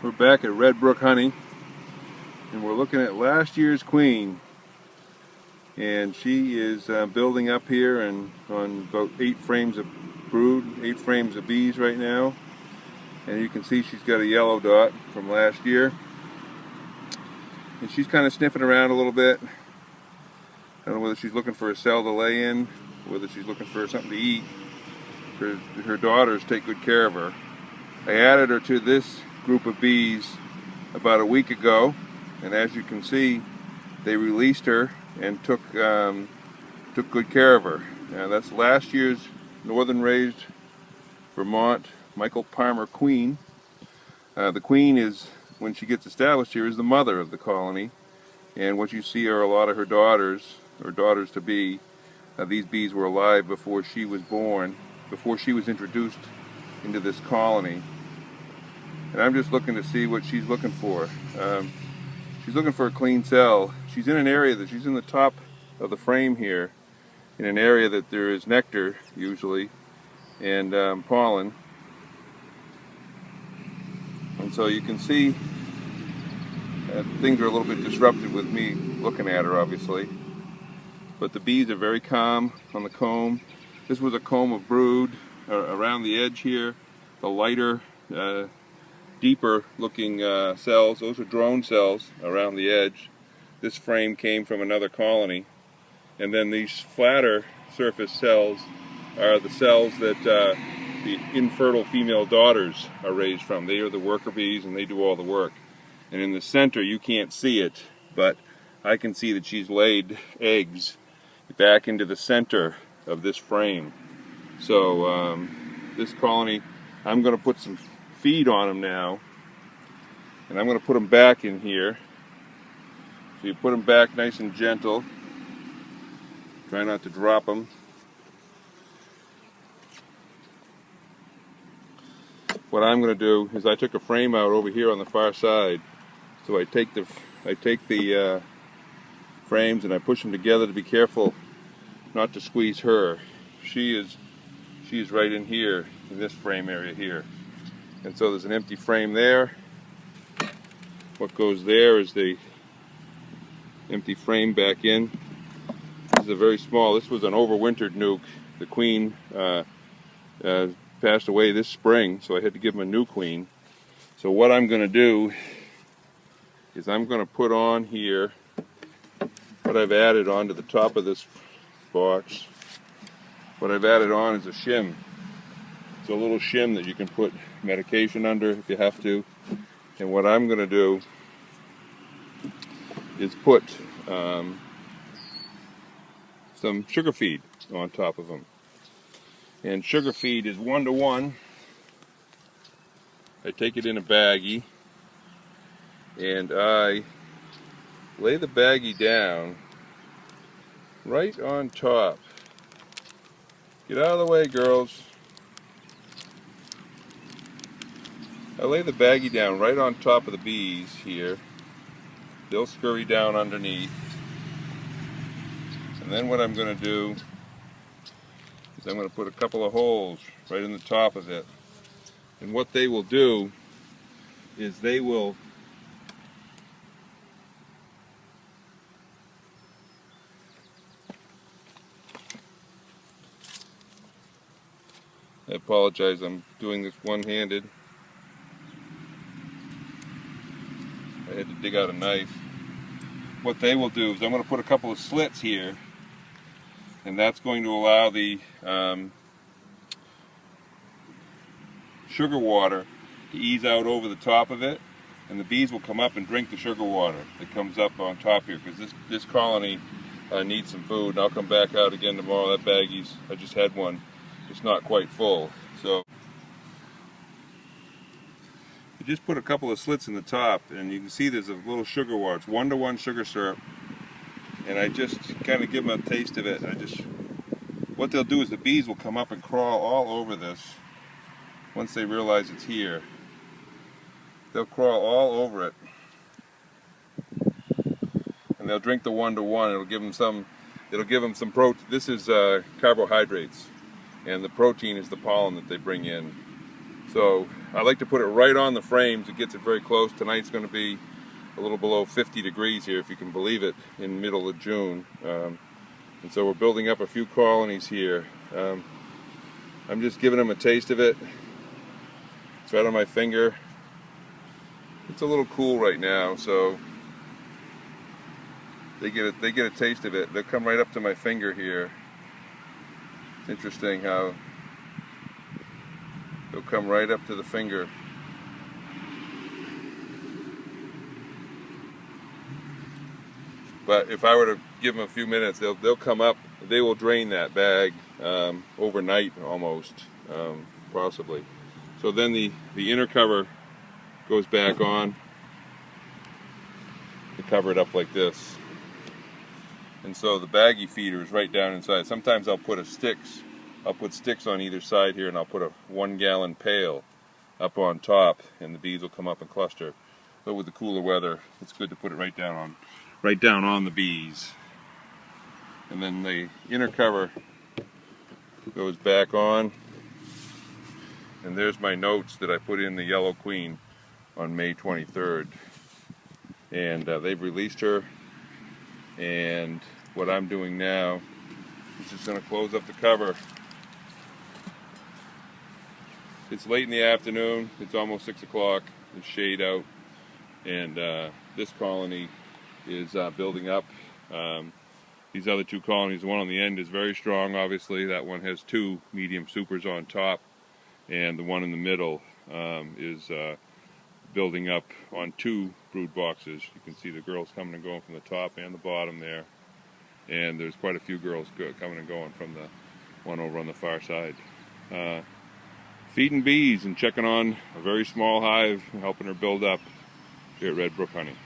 We're back at Red Brook Honey, and we're looking at last year's queen, and she is building up here and on about 8 frames of brood, 8 frames of bees right now. And you can see she's got a yellow dot from last year, and she's kind of sniffing around a little bit. I don't know whether she's looking for a cell to lay in, whether she's looking for something to eat. Her daughters take good care of her. I added her to this group of bees about a week ago, and as you can see, they released her and took good care of her. That's last year's northern raised Vermont Michael Palmer queen. The queen is, when she gets established here, is the mother of the colony, and what you see are a lot of her daughters, or daughters to be. These bees were alive before she was born, before she was introduced into this colony. And I'm just looking to see what she's looking for. She's looking for a clean cell. She's in an area she's in the top of the frame here, in an area that there is nectar usually, and pollen. And so you can see things are a little bit disrupted with me looking at her, obviously. But the bees are very calm on the comb. This was a comb of brood around the edge here. The lighter, deeper looking cells, those are drone cells around the edge. This frame came from another colony. And then these flatter surface cells are the cells that the infertile female daughters are raised from. They are the worker bees, and they do all the work. And in the center, you can't see it, but I can see that she's laid eggs back into the center of this frame. So this colony, I'm going to put some feed on them now, and I'm going to put them back in here. So you put them back nice and gentle. Try not to drop them. What I'm going to do is I took a frame out over here on the far side. So I take the frames and I push them together to be careful not to squeeze her. She is right in here, in this frame area here. And so there's an empty frame there. What goes there is the empty frame back in. This is a very small, this was an overwintered nuke. The queen passed away this spring, so I had to give him a new queen. So what I'm going to do is I'm going to put on here what I've added onto the top of this box. What I've added on is a shim. It's a little shim that you can put medication under if you have to. And what I'm going to do is put some sugar feed on top of them. And sugar feed is 1-to-1. I take it in a baggie and I lay the baggie down right on top. Get out of the way, girls. I lay the baggie down right on top of the bees here. They'll scurry down underneath. And then what I'm going to do is I'm going to put a couple of holes right in the top of it. And what they will do is they will I apologize, I'm doing this one-handed. I had to dig out a knife. What they will do is I'm going to put a couple of slits here, and that's going to allow the sugar water to ease out over the top of it, and the bees will come up and drink the sugar water that comes up on top here, because this colony needs some food. And I'll come back out again tomorrow. That baggie's, I just had one, it's not quite full. So you just put a couple of slits in the top, and you can see there's a little sugar water. It's 1-to-1 sugar syrup, and I just kind of give them a taste of it. What they'll do is the bees will come up and crawl all over this. Once they realize it's here, they'll crawl all over it, and they'll drink the 1-to-1. It'll give them some protein. This is carbohydrates, and the protein is the pollen that they bring in. So I like to put it right on the frames. It gets it very close. Tonight's going to be a little below 50 degrees here, if you can believe it, in the middle of June. And so we're building up a few colonies here. I'm just giving them a taste of it. It's right on my finger. It's a little cool right now, so they get a taste of it. They'll come right up to my finger here. It's interesting how they'll come right up to the finger. But if I were to give them a few minutes, they'll come up. They will drain that bag overnight almost, possibly. So then the inner cover goes back on. To cover it up like this. And so the Baggie feeder is right down inside. Sometimes I'll put sticks on either side here, and I'll put a 1-gallon pail up on top, and the bees will come up and cluster. But with the cooler weather, it's good to put it right down on the bees. And then the inner cover goes back on. And there's my notes that I put in the yellow queen on May 23rd. And they've released her. And what I'm doing now is just going to close up the cover. It's late in the afternoon. It's almost 6 o'clock. There's shade out. And this colony is building up. These other two colonies, the one on the end is very strong, obviously. That one has 2 medium supers on top. And the one in the middle is building up on 2 brood boxes. You can see the girls coming and going from the top and the bottom there. And there's quite a few girls coming and going from the one over on the far side. Feeding bees and checking on a very small hive, helping her build up here at Red Brook Honey.